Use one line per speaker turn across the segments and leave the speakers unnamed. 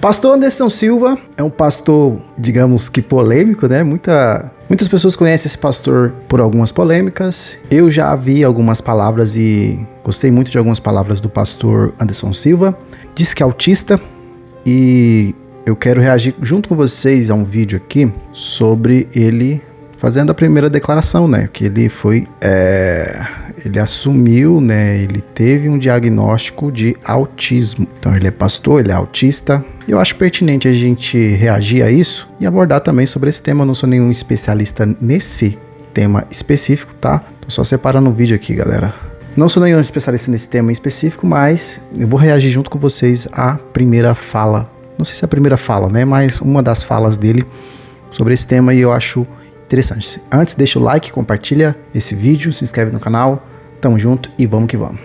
Pastor Anderson Silva é um pastor, digamos que polêmico, né? Muitas pessoas conhecem esse pastor por algumas polêmicas. Eu já vi algumas palavras e gostei muito de algumas palavras do pastor Anderson Silva. Diz que é autista e eu quero reagir junto com vocês a um vídeo aqui sobre ele fazendo a primeira declaração, né? Que ele ele assumiu, né? Ele teve um diagnóstico de autismo. Então ele é pastor, ele é autista. E eu acho pertinente a gente reagir a isso e abordar também sobre esse tema. Eu não sou nenhum especialista nesse tema específico, tá? Tô só separando o vídeo aqui, galera. Não sou nenhum especialista nesse tema em específico, mas eu vou reagir junto com vocês à primeira fala. Não sei se é a primeira fala, né? Mas uma das falas dele sobre esse tema e eu acho interessante. Antes, deixa o like, compartilha esse vídeo, se inscreve no canal. Tamo junto e vamos que vamos.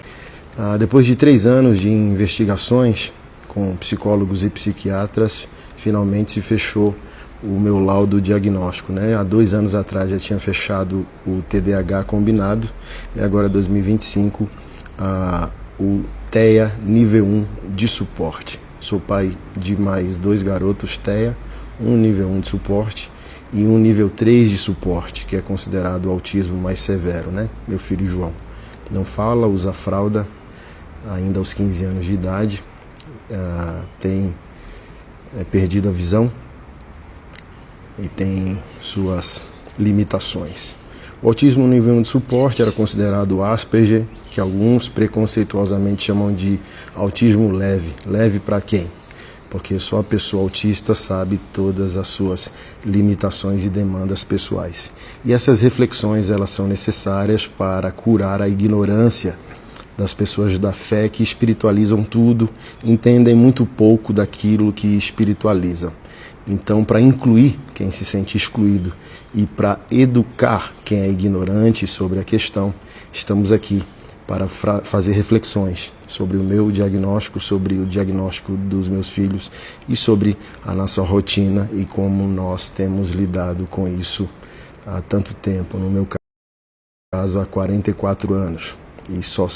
Depois de 3 anos de investigações com psicólogos e psiquiatras, finalmente se fechou o meu laudo diagnóstico, né? Há 2 anos atrás já tinha fechado o TDAH combinado e agora 2025 o TEA nível 1 de suporte. Sou pai de mais 2 garotos TEA, um nível 1 de suporte e um nível 3 de suporte, que é considerado o autismo mais severo, né? Meu filho João não fala, usa fralda ainda aos 15 anos de idade, tem perdido a visão e tem suas limitações. O autismo nível 1 de suporte era considerado Asperger, que alguns preconceituosamente chamam de autismo leve. Leve para quem? Porque só a pessoa autista sabe todas as suas limitações e demandas pessoais. E essas reflexões elas são necessárias para curar a ignorância das pessoas da fé que espiritualizam tudo, entendem muito pouco daquilo que espiritualizam. Então, para incluir quem se sente excluído e para educar quem é ignorante sobre a questão, estamos aqui para fazer reflexões sobre o meu diagnóstico, sobre o diagnóstico dos meus filhos e sobre a nossa rotina e como nós temos lidado com isso há tanto tempo. No meu caso, há 44 anos. E só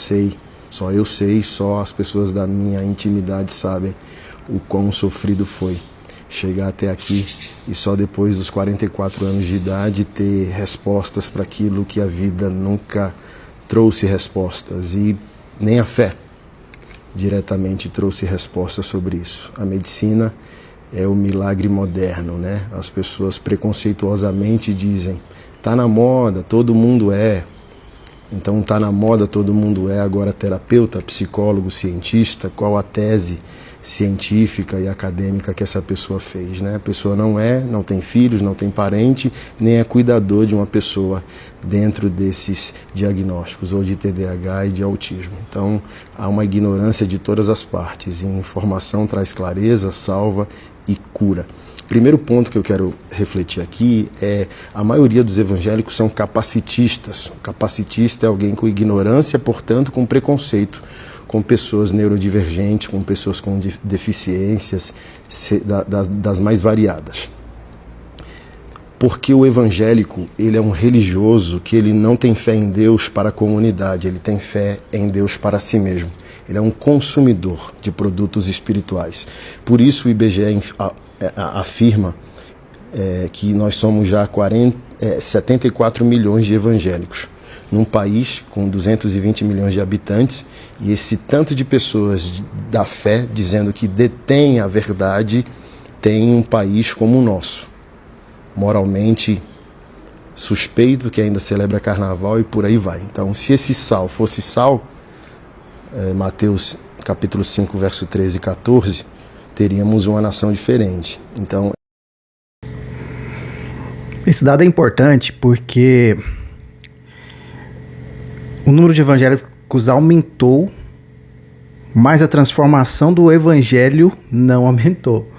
eu sei, só as pessoas da minha intimidade sabem o quão sofrido foi chegar até aqui e só depois dos 44 anos de idade ter respostas para aquilo que a vida nunca trouxe respostas e nem a fé diretamente trouxe respostas sobre isso. A medicina é o milagre moderno, né? As pessoas preconceituosamente dizem, tá na moda, todo mundo é. Então tá na moda, todo mundo é agora terapeuta, psicólogo, cientista, qual a tese científica e acadêmica que essa pessoa fez, né? A pessoa não tem filhos, não tem parente, nem é cuidador de uma pessoa dentro desses diagnósticos, ou de TDAH e de autismo. Então, há uma ignorância de todas as partes, e informação traz clareza, salva e cura. Primeiro ponto que eu quero refletir aqui é a maioria dos evangélicos são capacitistas. O capacitista é alguém com ignorância, portanto, com preconceito com pessoas neurodivergentes, com pessoas com deficiências das mais variadas. Porque o evangélico, ele é um religioso que ele não tem fé em Deus para a comunidade, ele tem fé em Deus para si mesmo. Ele é um consumidor de produtos espirituais. Por isso o IBGE afirma que nós somos já 74 milhões de evangélicos, num país com 220 milhões de habitantes, e esse tanto de pessoas da fé dizendo que detém a verdade, tem um país como o nosso, moralmente suspeito, que ainda celebra carnaval e por aí vai. Então, se esse sal fosse sal, Mateus capítulo 5, verso 13 e 14, teríamos uma nação diferente. Então,
esse dado é importante porque o número de evangélicos aumentou, mas a transformação do evangelho não aumentou.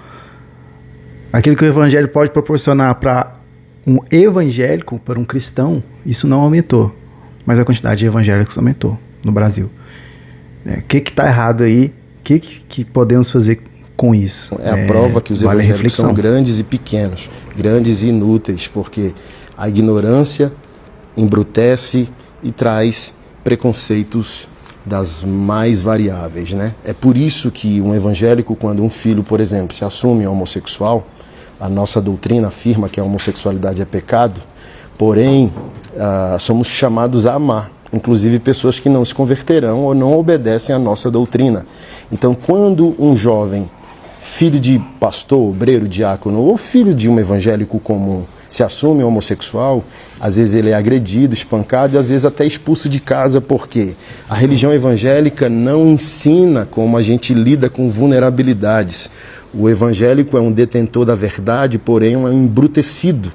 Aquilo que o evangelho pode proporcionar para um evangélico, para um cristão, isso não aumentou. Mas a quantidade de evangélicos aumentou no Brasil. O que está errado aí? O que podemos fazer com isso?
É a prova que os evangélicos são grandes e pequenos, grandes e inúteis, porque a ignorância embrutece e traz preconceitos das mais variáveis, né? É por isso que um evangélico, quando um filho, por exemplo, se assume homossexual, a nossa doutrina afirma que a homossexualidade é pecado, porém, somos chamados a amar, inclusive pessoas que não se converterão ou não obedecem à nossa doutrina. Então, quando um jovem, filho de pastor, obreiro, diácono, ou filho de um evangélico comum, se assume homossexual, às vezes ele é agredido, espancado e às vezes até expulso de casa, porque a religião evangélica não ensina como a gente lida com vulnerabilidades. O evangélico é um detentor da verdade, porém é um embrutecido.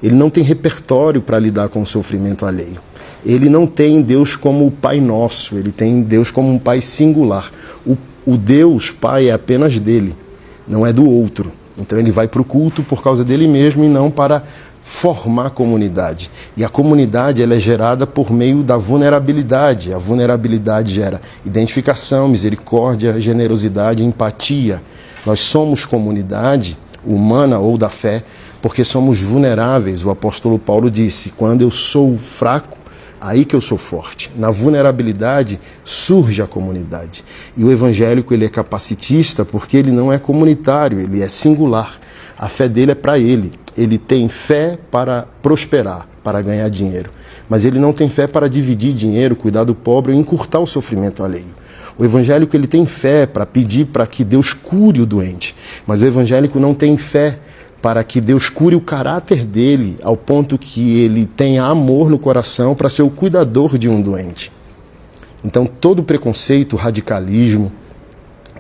Ele não tem repertório para lidar com o sofrimento alheio. Ele não tem Deus como o Pai Nosso, ele tem Deus como um Pai singular. O Deus Pai é apenas dele, não é do outro. Então ele vai para o culto por causa dele mesmo e não para formar comunidade. E a comunidade ela é gerada por meio da vulnerabilidade. A vulnerabilidade gera identificação, misericórdia, generosidade, empatia. Nós somos comunidade humana ou da fé porque somos vulneráveis. O apóstolo Paulo disse, quando eu sou fraco, aí que eu sou forte. Na vulnerabilidade surge a comunidade. E o evangélico ele é capacitista porque ele não é comunitário, ele é singular. A fé dele é para ele. Ele tem fé para prosperar, para ganhar dinheiro. Mas ele não tem fé para dividir dinheiro, cuidar do pobre ou encurtar o sofrimento alheio. O evangélico ele tem fé para pedir para que Deus cure o doente. Mas o evangélico não tem fé para que Deus cure o caráter dele, ao ponto que ele tenha amor no coração para ser o cuidador de um doente. Então, todo preconceito, radicalismo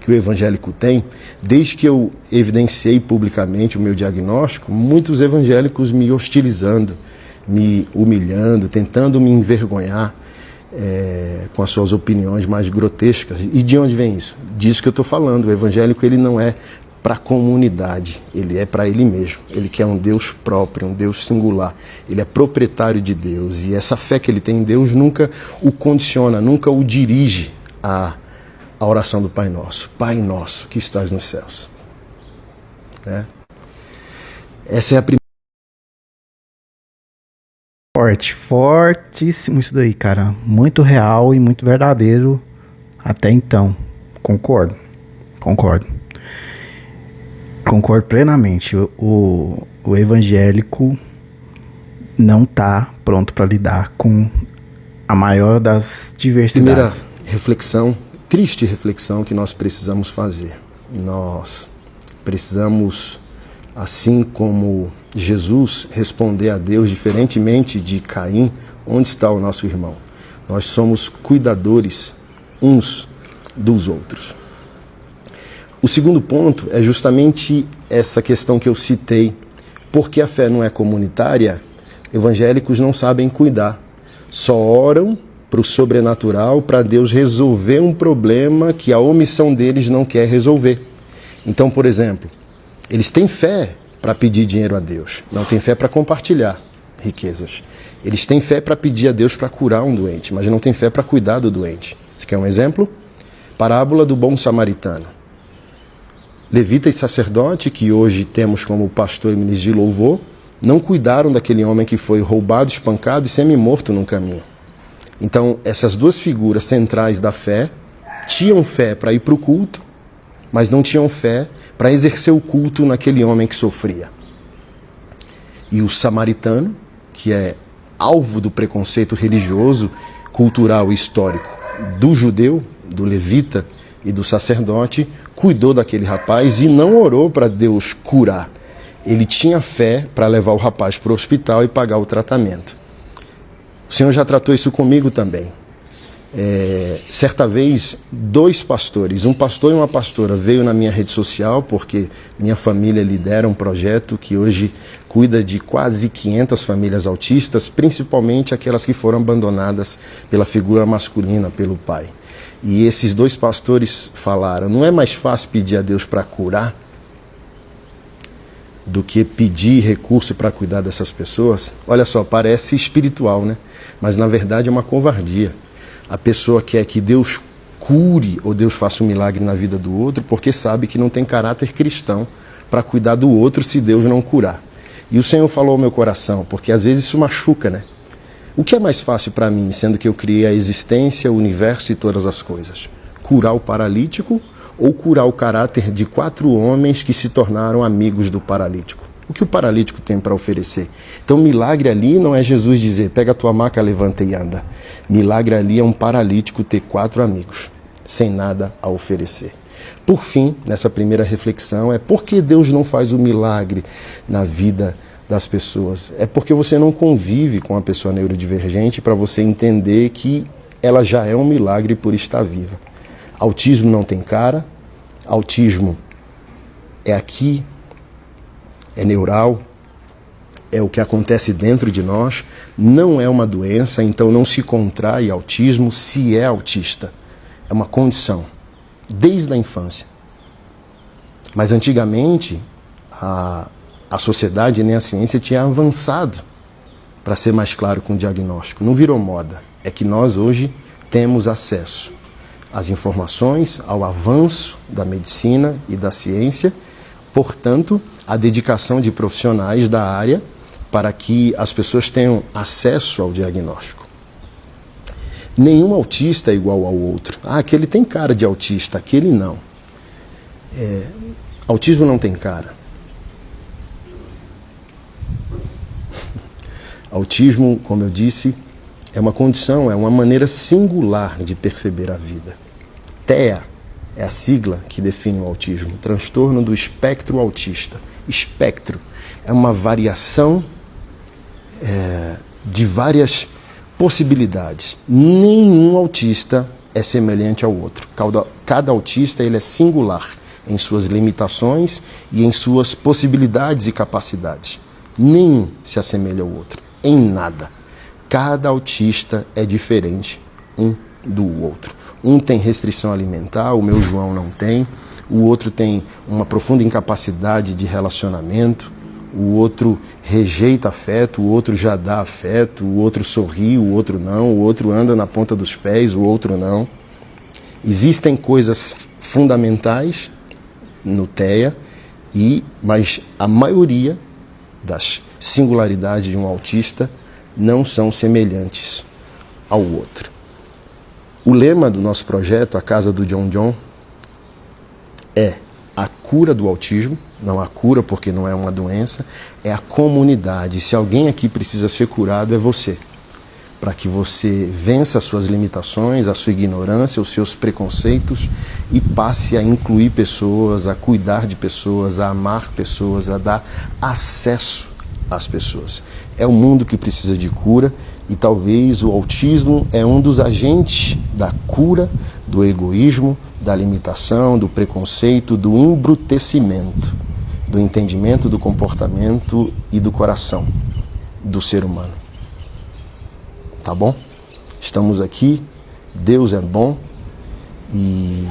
que o evangélico tem, desde que eu evidenciei publicamente o meu diagnóstico, muitos evangélicos me hostilizando, me humilhando, tentando me envergonhar com as suas opiniões mais grotescas. E de onde vem isso? Disso que eu estou falando. O evangélico ele não é para a comunidade, ele é para ele mesmo. Ele quer um Deus próprio, um Deus singular. Ele é proprietário de Deus e essa fé que ele tem em Deus nunca o condiciona, nunca o dirige à oração do Pai Nosso. Pai Nosso que estás nos céus. Essa é a primeira.
Fortíssimo isso daí, cara. Muito real e muito verdadeiro até então. Concordo plenamente. O evangélico não está pronto para lidar com a maior das diversidades.
Primeira reflexão, triste reflexão que nós precisamos fazer. Nós precisamos, assim como Jesus, responder a Deus diferentemente de Caim, onde está o nosso irmão? Nós somos cuidadores uns dos outros. O segundo ponto é justamente essa questão que eu citei. Porque a fé não é comunitária, evangélicos não sabem cuidar. Só oram para o sobrenatural, para Deus resolver um problema que a omissão deles não quer resolver. Então, por exemplo, eles têm fé para pedir dinheiro a Deus, não têm fé para compartilhar riquezas. Eles têm fé para pedir a Deus para curar um doente, mas não têm fé para cuidar do doente. Você quer um exemplo? Parábola do bom samaritano. Levita e sacerdote, que hoje temos como pastor e ministro de louvor, não cuidaram daquele homem que foi roubado, espancado e semi-morto no caminho. Então, essas duas figuras centrais da fé tinham fé para ir para o culto, mas não tinham fé para exercer o culto naquele homem que sofria. E o samaritano, que é alvo do preconceito religioso, cultural e histórico do judeu, do levita e do sacerdote, cuidou daquele rapaz e não orou para Deus curar. Ele tinha fé para levar o rapaz para o hospital e pagar o tratamento. O Senhor já tratou isso comigo também. Certa vez, 2 pastores, um pastor e uma pastora, veio na minha rede social, porque minha família lidera um projeto que hoje cuida de quase 500 famílias autistas, principalmente aquelas que foram abandonadas pela figura masculina, pelo pai. E esses 2 pastores falaram, não é mais fácil pedir a Deus para curar do que pedir recurso para cuidar dessas pessoas? Olha só, parece espiritual, né? Mas na verdade é uma covardia. A pessoa quer que Deus cure ou Deus faça um milagre na vida do outro porque sabe que não tem caráter cristão para cuidar do outro se Deus não curar. E o Senhor falou ao meu coração, porque às vezes isso machuca, né? O que é mais fácil para mim, sendo que eu criei a existência, o universo e todas as coisas? Curar o paralítico ou curar o caráter de 4 homens que se tornaram amigos do paralítico? O que o paralítico tem para oferecer? Então, milagre ali não é Jesus dizer, pega a tua maca, levanta e anda. Milagre ali é um paralítico ter 4 amigos, sem nada a oferecer. Por fim, nessa primeira reflexão, é por que Deus não faz o milagre na vida das pessoas? É porque você não convive com a pessoa neurodivergente para você entender que ela já é um milagre por estar viva. Autismo não tem cara, autismo é aqui, é neural, é o que acontece dentro de nós, não é uma doença, então não se contrai autismo se é autista. É uma condição, desde a infância. Mas antigamente, a sociedade, nem a ciência, tinha avançado para ser mais claro com o diagnóstico. Não virou moda, é que nós hoje temos acesso às informações, ao avanço da medicina e da ciência, portanto, a dedicação de profissionais da área para que as pessoas tenham acesso ao diagnóstico. Nenhum autista é igual ao outro. Aquele tem cara de autista, aquele não. Autismo não tem cara. Autismo, como eu disse, é uma condição, é uma maneira singular de perceber a vida. TEA é a sigla que define o autismo, transtorno do espectro autista. Espectro é uma variação de várias possibilidades. Nenhum autista é semelhante ao outro. Cada autista ele é singular em suas limitações e em suas possibilidades e capacidades. Nenhum se assemelha ao outro, em nada. Cada autista é diferente um do outro. Um tem restrição alimentar, o meu João não tem. O outro tem uma profunda incapacidade de relacionamento. O outro rejeita afeto, o outro já dá afeto. O outro sorri, o outro não. O outro anda na ponta dos pés, o outro não. Existem coisas fundamentais no TEA, mas a maioria das singularidades de um autista não são semelhantes ao outro. O lema do nosso projeto, a Casa do John John, é a cura do autismo, não a cura porque não é uma doença, é a comunidade. Se alguém aqui precisa ser curado, é você. Para que você vença as suas limitações, a sua ignorância, os seus preconceitos e passe a incluir pessoas, a cuidar de pessoas, a amar pessoas, a dar acesso às pessoas. É um mundo que precisa de cura e talvez o autismo é um dos agentes da cura, do egoísmo, da limitação, do preconceito, do embrutecimento, do entendimento, do comportamento e do coração do ser humano. Tá bom? Estamos aqui, Deus é bom e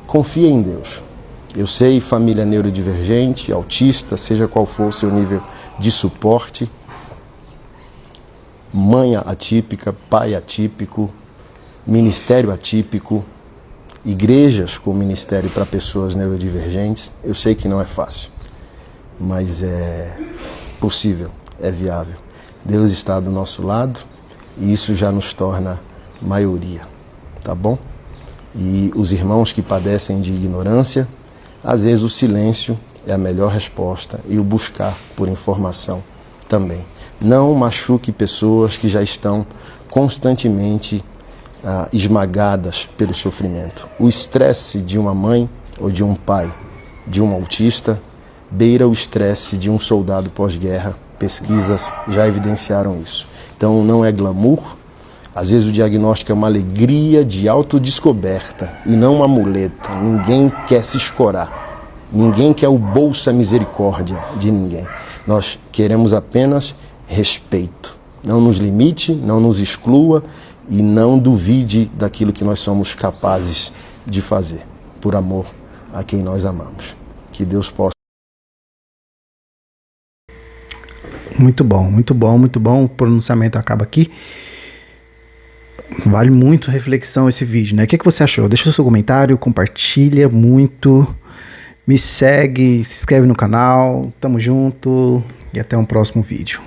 confia em Deus. Eu sei, família neurodivergente, autista, seja qual for o seu nível de suporte, mãe atípica, pai atípico, ministério atípico, igrejas com ministério para pessoas neurodivergentes. Eu sei que não é fácil, mas é possível, é viável. Deus está do nosso lado e isso já nos torna maioria, tá bom? E os irmãos que padecem de ignorância, às vezes o silêncio é a melhor resposta e o buscar por informação também. Não machuque pessoas que já estão constantemente esmagadas pelo sofrimento. O estresse de uma mãe ou de um pai, de um autista, beira o estresse de um soldado pós-guerra. Pesquisas já evidenciaram isso. Então não é glamour. Às vezes o diagnóstico é uma alegria de autodescoberta e não uma muleta. Ninguém quer se escorar. Ninguém quer o bolsa misericórdia de ninguém. Nós queremos apenas respeito. Não nos limite, não nos exclua e não duvide daquilo que nós somos capazes de fazer, por amor a quem nós amamos. Que Deus possa.
Muito bom, muito bom, muito bom. O pronunciamento acaba aqui. Vale muito reflexão esse vídeo, né? O que você achou? Deixa o seu comentário, compartilha muito, me segue, se inscreve no canal. Tamo junto e até um próximo vídeo.